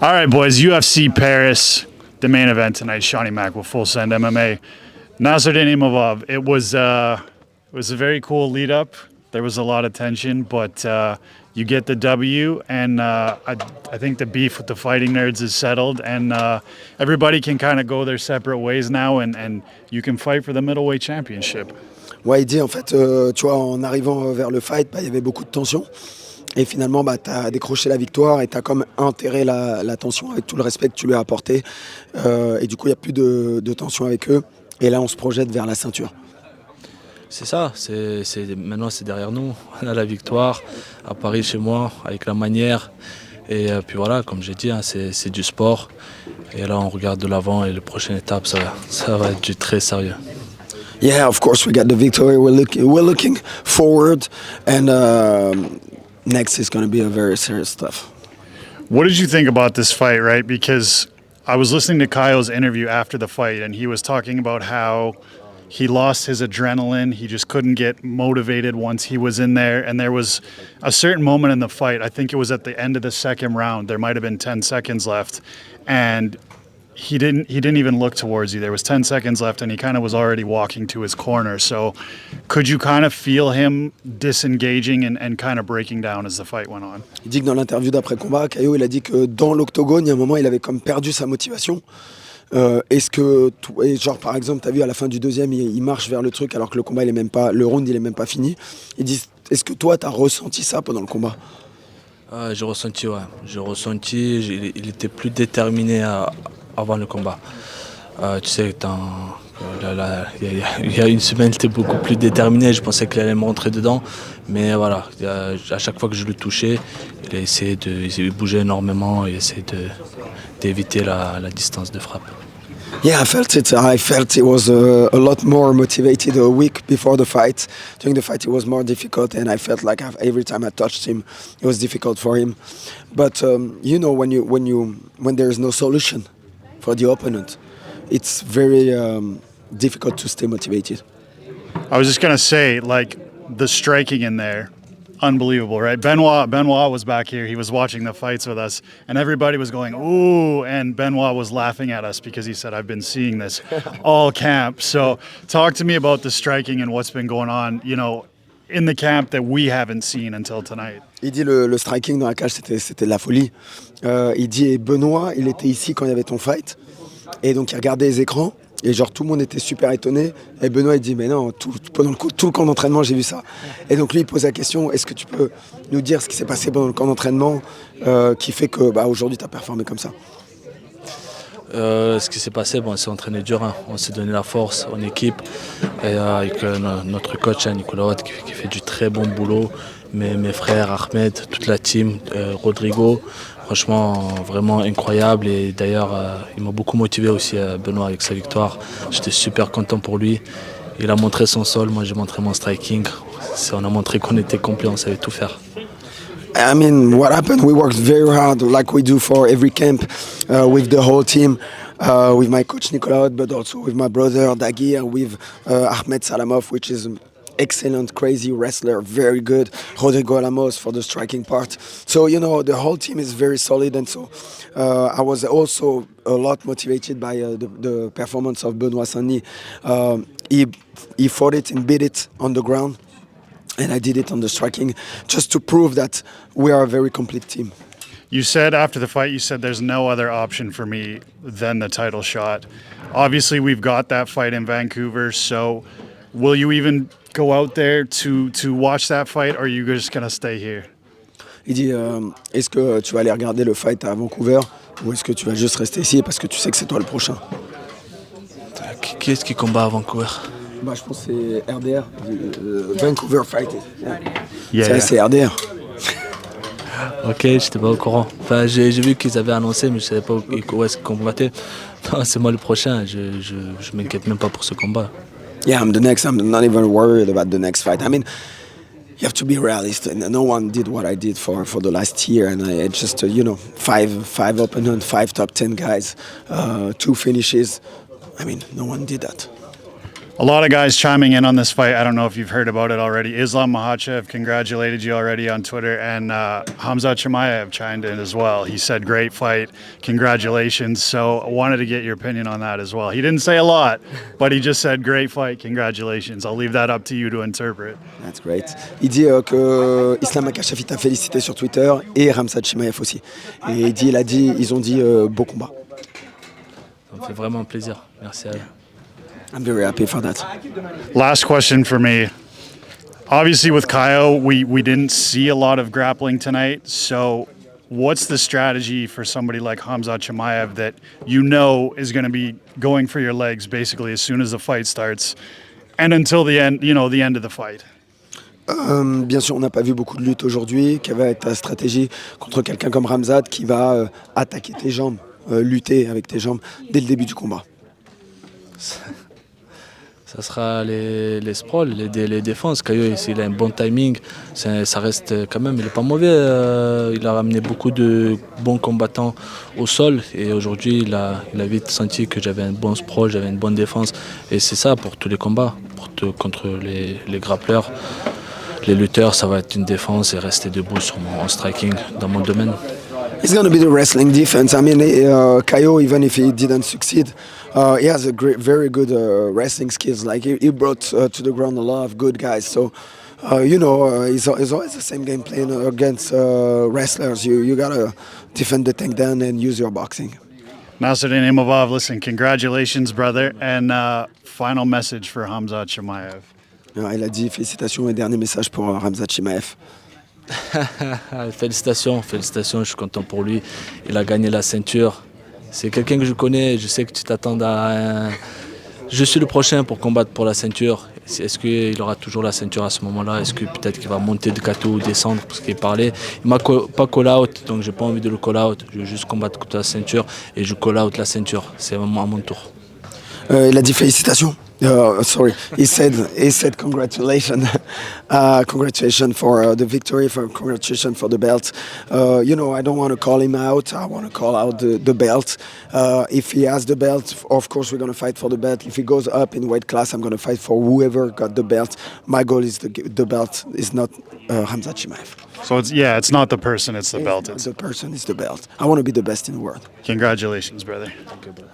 All right, boys, UFC Paris, the main event tonight, Shawnee Mack with Full Send MMA. Nasruddin Imavov. It was a very cool lead up. There was a lot of tension, but you get the W, and I think the beef with the Fighting Nerds is settled, and everybody can kind of go their separate ways now, and you can fight for the middleweight championship. Ouais, il dit en fait, tu vois, en arrivant vers le fight, il y avait beaucoup de tension. Et finalement, tu as décroché la victoire et tu as comme enterré la tension avec tout le respect que tu lui as apporté. Et du coup, il n'y a plus de tension avec eux. Et là, on se projette vers la ceinture. C'est ça, maintenant c'est derrière nous. On a la victoire à Paris chez moi, avec la manière. Et puis voilà, comme j'ai dit, hein, c'est du sport. Et là, on regarde de l'avant et la prochaine étape, ça va être du très sérieux. Yeah, of course, we got the victory. We're looking forward. And next is going to be a very serious stuff. What did you think about this fight, right? Because I was listening to Kyle's interview after the fight, and he was talking about how he lost his adrenaline. He just couldn't get motivated once he was in there. And there was a certain moment in the fight, I think it was at the end of the second round, there might have been 10 seconds left, and he didn't even look towards you. There was 10 seconds left, and he kind of was already walking to his corner. So could you kind of feel him disengaging and kind of breaking down as the fight went on? Il dit que dans l'interview d'après-combat, Caio, il a dit que dans l'octogone, il y a un moment, il avait comme perdu sa motivation. Est-ce que, genre par exemple, tu as vu à la fin du deuxième, il marche vers le truc alors que le combat, le round, il est même pas fini. Il dit, est-ce que toi, tu as ressenti ça pendant le combat? J'ai ressenti, ouais. Il était plus déterminé avant le combat. Tu sais, il y a une semaine, il était beaucoup plus déterminé. Je pensais qu'il allait me rentrer dedans. Mais voilà, à chaque fois que je le touchais, il bougeait énormément. Il essayait d'éviter la distance de frappe. Yeah, I felt it. I felt it was a lot more motivated a week before the fight. During the fight, it was more difficult, and I felt like every time I touched him, it was difficult for him. But you know, when there is no solution for the opponent, it's very difficult to stay motivated. I was just going to say, like, the striking in there, unbelievable, right? Benoit was back here. He was watching the fights with us, and everybody was going, ooh, and Benoit was laughing at us because he said, I've been seeing this all camp. So talk to me about the striking and what's been going on, you know, in the camp that we haven't seen until tonight. Il dit le striking dans la cage, c'était de la folie. Il dit, et Benoit, il était ici quand il y avait ton fight, et donc il regardait les écrans, et genre tout le monde était super étonné, et Benoît il dit, mais non, pendant tout le camp d'entraînement, j'ai vu ça. Et donc lui, il pose la question, est-ce que tu peux nous dire ce qui s'est passé pendant le camp d'entraînement qui fait que aujourd'hui, tu as performé comme ça? Ce qui s'est passé, on s'est entraîné dur, hein. On s'est donné la force en équipe, et avec notre coach Nicolas Watt qui fait du très bon boulot, mes frères Ahmed, toute la team, Rodrigo, franchement vraiment incroyable. Et d'ailleurs il m'a beaucoup motivé aussi, Benoît, avec sa victoire. J'étais super content pour lui. Il a montré son sol, moi j'ai montré mon striking. On a montré qu'on était complet, on savait tout faire. I mean, what happened? We worked very hard, like we do for every camp, with the whole team, with my coach Nicolas, but also with my brother Dagir, with Ahmed Salamov, which is an excellent, crazy wrestler, very good. Rodrigo Alamos for the striking part. So, you know, the whole team is very solid, and so I was also a lot motivated by the performance of Benoit Saint-Denis. He fought it and beat it on the ground. And I did it on the striking just to prove that we are a very complete team. You said after the fight, there's no other option for me than the title shot. Obviously, we've got that fight in Vancouver, so will you even go out there to watch that fight, or are you just going to stay here? Il dit, est-ce que tu vas aller regarder le fight à Vancouver, ou est-ce que tu vas juste rester ici parce que tu sais que c'est toi le prochain? Qui est-ce qui combat à Vancouver? Je pense que c'est RDR, Vancouver Fight. Yeah. C'est RDR. Ok, j'étais pas au courant. Enfin, j'ai vu qu'ils avaient annoncé, mais je savais pas où est-ce qu'ils combattaient. Non, c'est moi le prochain, je m'inquiète même pas pour ce combat. Yeah, I'm the next. I'm not even worried about the next fight. I mean, you have to be realist. And no one did what I did for the last year. And I just, five opponents, 5 top 10 guys, 2 finishes. I mean, no one did that. A lot of guys chiming in on this fight. I don't know if you've heard about it already. Islam Makhachev congratulated you already on Twitter, and Khamzat Chimaev chimed in as well. He said, "Great fight, congratulations." So I wanted to get your opinion on that as well. He didn't say a lot, but he just said, "Great fight, congratulations." I'll leave that up to you to interpret. That's great. Il dit que Islam Makhachev t'a félicité sur Twitter et Khamzat Chimaev aussi. Et ils ont dit beau combat. Ça me fait vraiment plaisir. Merci à eux. I'm very happy for that. Last question for me. Obviously, with Kaio, we didn't see a lot of grappling tonight. So, what's the strategy for somebody like Khamzat Chimaev that you know is going to be going for your legs basically as soon as the fight starts and until the end, the end of the fight? Bien sûr, on n'a pas vu beaucoup de lutte aujourd'hui. Quelle va être ta stratégie contre quelqu'un comme Khamzat qui va attaquer tes jambes, lutter avec tes jambes dès le début du combat? Ça sera les sprawls, les défenses. Kaio, il a un bon timing. Ça reste quand même, il n'est pas mauvais. Il a ramené beaucoup de bons combattants au sol. Et aujourd'hui, il a vite senti que j'avais un bon sprawl, j'avais une bonne défense. Et c'est ça pour tous les combats. Contre les grappleurs, les lutteurs, ça va être une défense et rester debout sur mon striking dans mon domaine. It's going to be the wrestling defense. I mean, Kaio, even if he didn't succeed, he has very good wrestling skills. Like he brought to the ground a lot of good guys. So, it's always the same game playing against wrestlers. You gotta defend the takedown and use your boxing. Nasruddin Imavov, listen, congratulations, brother. And final message for Khamzat Chimaev. Il a dit félicitations et dernier message pour Khamzat Chimaev. Félicitations, je suis content pour lui. Il a gagné la ceinture. C'est quelqu'un que je connais, je sais que tu t'attends à Je suis le prochain pour combattre pour la ceinture. Est-ce qu'il aura toujours la ceinture à ce moment-là? Est-ce que peut-être qu'il va monter de gâteau ou descendre? Parce qu'il parlait. Il m'a pas call-out, donc j'ai pas envie de le call-out. Je veux juste combattre contre la ceinture et je call-out la ceinture. C'est à mon tour. Il a dit félicitations. Sorry, he said congratulations, congratulations for the victory, congratulations for the belt. I don't want to call him out. I want to call out the belt. If he has the belt, of course we're going to fight for the belt. If he goes up in weight class, I'm going to fight for whoever got the belt. My goal is the belt, is not Khamzat Chimaev. So it's not the person, it's the belt. The person is the belt. I want to be the best in the world. Congratulations, brother. Okay, brother.